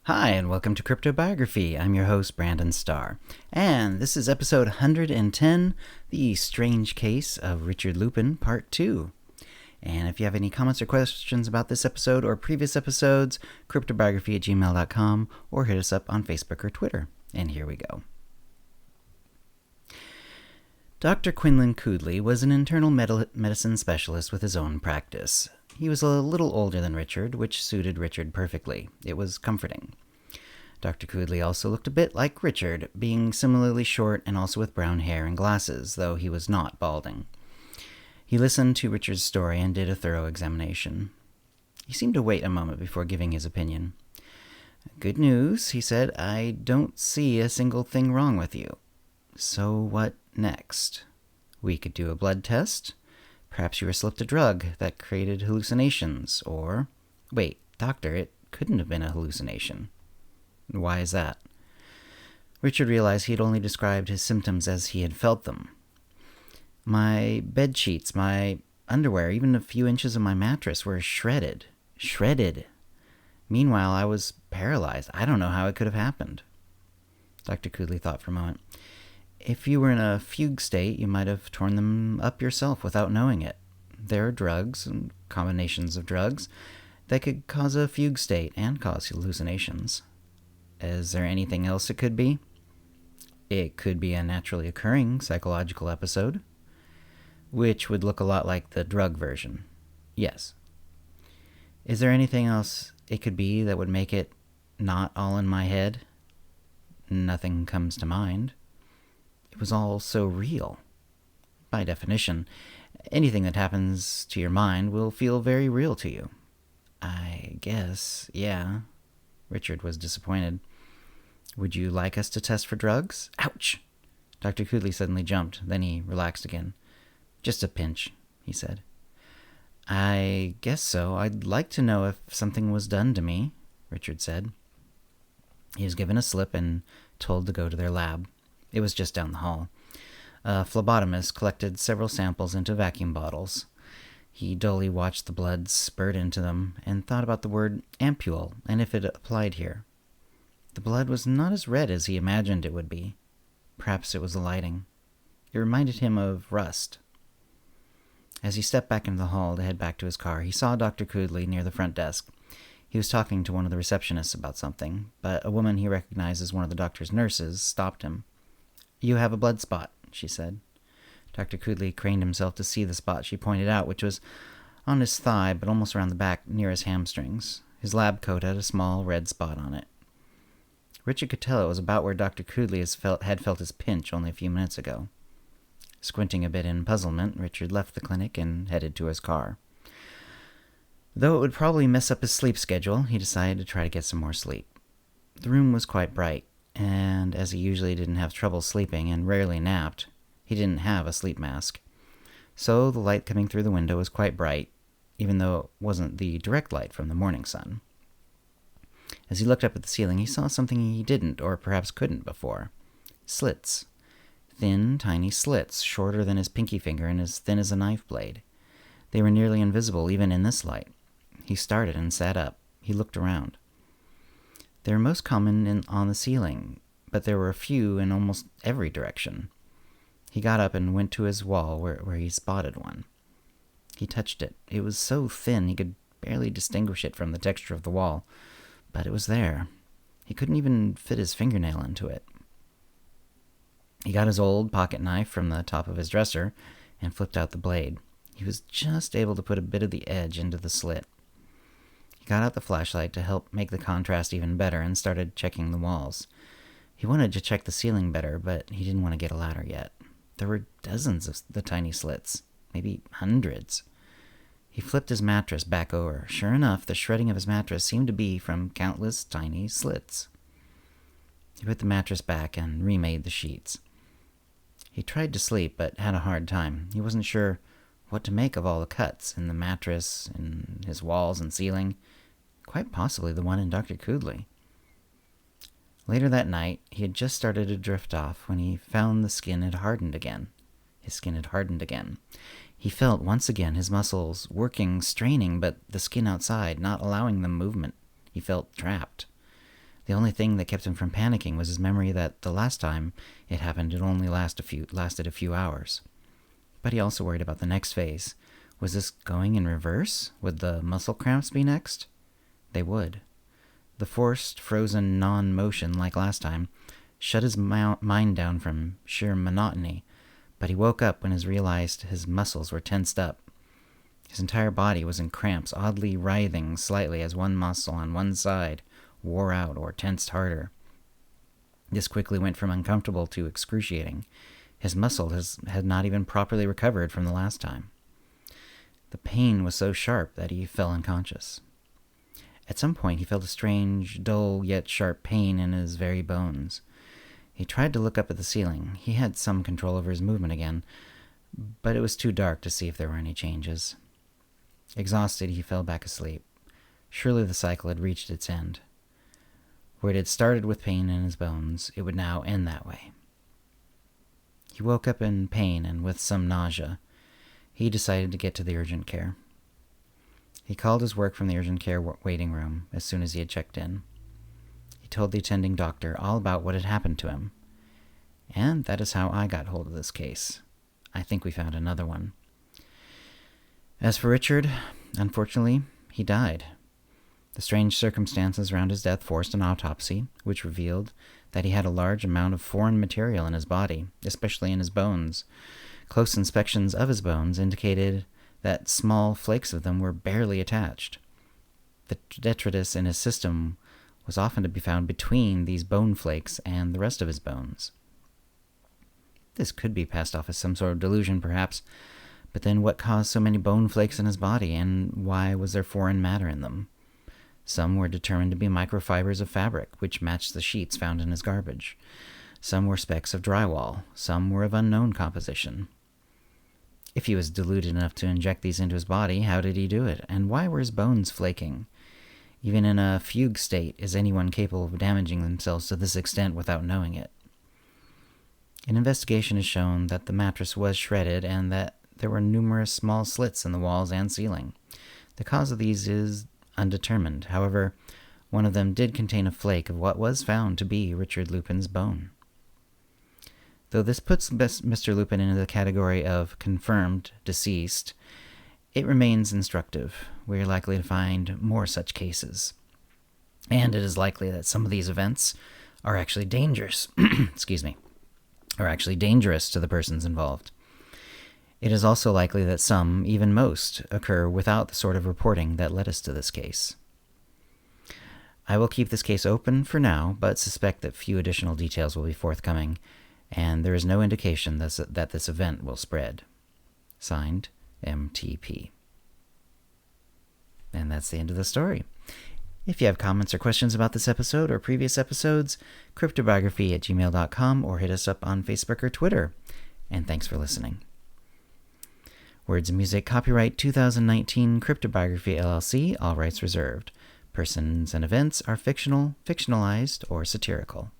Hi, and welcome to CryptoBiography. I'm your host, Brandon Starr. And this is episode 110, The Strange Case of Richard Lupin, Part 2. And if you have any comments or questions about this episode or previous episodes, cryptobiography@gmail.com, or hit us up on Facebook or Twitter. And here we go. Dr. Quinlan Coodley was an internal medicine specialist with his own practice. He was a little older than Richard, which suited Richard perfectly. It was comforting. Dr. Coodley also looked a bit like Richard, being similarly short and also with brown hair and glasses, though he was not balding. He listened to Richard's story and did a thorough examination. He seemed to wait a moment before giving his opinion. "Good news," he said. "I don't see a single thing wrong with you. So what next? We could do a blood test. Perhaps you were slipped a drug that created hallucinations, or... Wait, doctor, it couldn't have been a hallucination." "Why is that?" Richard realized he had only described his symptoms as he had felt them. "My bed sheets, my underwear, even a few inches of my mattress were shredded. Shredded. Meanwhile, I was paralyzed. I don't know how it could have happened." Dr. Coodley thought for a moment. "If you were in a fugue state, you might have torn them up yourself without knowing it. There are drugs, and combinations of drugs, that could cause a fugue state and cause hallucinations. Is there anything else it could be?" "It could be a naturally occurring psychological episode." "Which would look a lot like the drug version." "Yes." "Is there anything else it could be that would make it not all in my head?" "Nothing comes to mind. It was all so real. By definition, anything that happens to your mind will feel very real to you." "I guess, yeah." Richard was disappointed. "Would you like us to test for drugs?" "Ouch!" Dr. Coodley suddenly jumped, then he relaxed again. "Just a pinch," he said. "I guess so. I'd like to know if something was done to me," Richard said. He was given a slip and told to go to their lab. It was just down the hall. A phlebotomist collected several samples into vacuum bottles. He dully watched the blood spurt into them and thought about the word ampule and if it applied here. The blood was not as red as he imagined it would be. Perhaps it was the lighting. It reminded him of rust. As he stepped back into the hall to head back to his car, he saw Dr. Coodley near the front desk. He was talking to one of the receptionists about something, but a woman he recognized as one of the doctor's nurses stopped him. "You have a blood spot," she said. Dr. Coodley craned himself to see the spot she pointed out, which was on his thigh but almost around the back near his hamstrings. His lab coat had a small red spot on it. Richard could tell it was about where Dr. Coodley had felt his pinch only a few minutes ago. Squinting a bit in puzzlement, Richard left the clinic and headed to his car. Though it would probably mess up his sleep schedule, he decided to try to get some more sleep. The room was quite bright, and as he usually didn't have trouble sleeping and rarely napped, he didn't have a sleep mask. So the light coming through the window was quite bright, even though it wasn't the direct light from the morning sun. As he looked up at the ceiling, he saw something he didn't, or perhaps couldn't before. Slits. Thin, tiny slits, shorter than his pinky finger and as thin as a knife blade. They were nearly invisible even in this light. He started and sat up. He looked around. They were most common on the ceiling, but there were a few in almost every direction. He got up and went to his wall where he spotted one. He touched it. It was so thin he could barely distinguish it from the texture of the wall, but it was there. He couldn't even fit his fingernail into it. He got his old pocket knife from the top of his dresser and flipped out the blade. He was just able to put a bit of the edge into the slit. He got out the flashlight to help make the contrast even better and started checking the walls. He wanted to check the ceiling better, but he didn't want to get a ladder yet. There were dozens of the tiny slits, maybe hundreds. He flipped his mattress back over. Sure enough, the shredding of his mattress seemed to be from countless tiny slits. He put the mattress back and remade the sheets. He tried to sleep, but had a hard time. He wasn't sure what to make of all the cuts in the mattress, in his walls and ceiling, quite possibly the one in Dr. Coodley. Later that night, he had just started to drift off when he found the skin had hardened again. His skin had hardened again. He felt once again his muscles working, straining, but the skin outside not allowing them movement. He felt trapped. The only thing that kept him from panicking was his memory that the last time it happened it only lasted a few hours. But he also worried about the next phase. Was this going in reverse? Would the muscle cramps be next? They would. The forced, frozen non-motion, like last time, shut his mind down from sheer monotony, but he woke up when he realized his muscles were tensed up. His entire body was in cramps, oddly writhing slightly as one muscle on one side wore out or tensed harder. This quickly went from uncomfortable to excruciating. His muscle had not even properly recovered from the last time. The pain was so sharp that he fell unconscious. At some point he felt a strange, dull yet sharp pain in his very bones. He tried to look up at the ceiling. He had some control over his movement again, but it was too dark to see if there were any changes. Exhausted, he fell back asleep. Surely the cycle had reached its end. Where it had started with pain in his bones, it would now end that way. He woke up in pain and with some nausea. He decided to get to the urgent care. He called his work from the urgent care waiting room as soon as he had checked in. He told the attending doctor all about what had happened to him. And that is how I got hold of this case. I think we found another one. As for Richard, unfortunately, he died. The strange circumstances around his death forced an autopsy, which revealed that he had a large amount of foreign material in his body, especially in his bones. Close inspections of his bones indicated that small flakes of them were barely attached. The detritus in his system was often to be found between these bone flakes and the rest of his bones. This could be passed off as some sort of delusion, perhaps, but then what caused so many bone flakes in his body, and why was there foreign matter in them? Some were determined to be microfibers of fabric, which matched the sheets found in his garbage. Some were specks of drywall. Some were of unknown composition. If he was deluded enough to inject these into his body, how did he do it? And why were his bones flaking? Even in a fugue state, is anyone capable of damaging themselves to this extent without knowing it? An investigation has shown that the mattress was shredded and that there were numerous small slits in the walls and ceiling. The cause of these is undetermined. However, one of them did contain a flake of what was found to be Richard Lupin's bone. Though this puts Mr. Lupin into the category of confirmed deceased, it remains instructive. We are likely to find more such cases. And it is likely that some of these events are actually dangerous. Are actually dangerous to the persons involved. It is also likely that some, even most, occur without the sort of reporting that led us to this case. I will keep this case open for now, but suspect that few additional details will be forthcoming, and there is no indication that this event will spread. Signed, MTP. And that's the end of the story. If you have comments or questions about this episode or previous episodes, CryptoBiography@gmail.com or hit us up on Facebook or Twitter. And thanks for listening. Words and music copyright 2019 CryptoBiography LLC, all rights reserved. Persons and events are fictional, fictionalized, or satirical.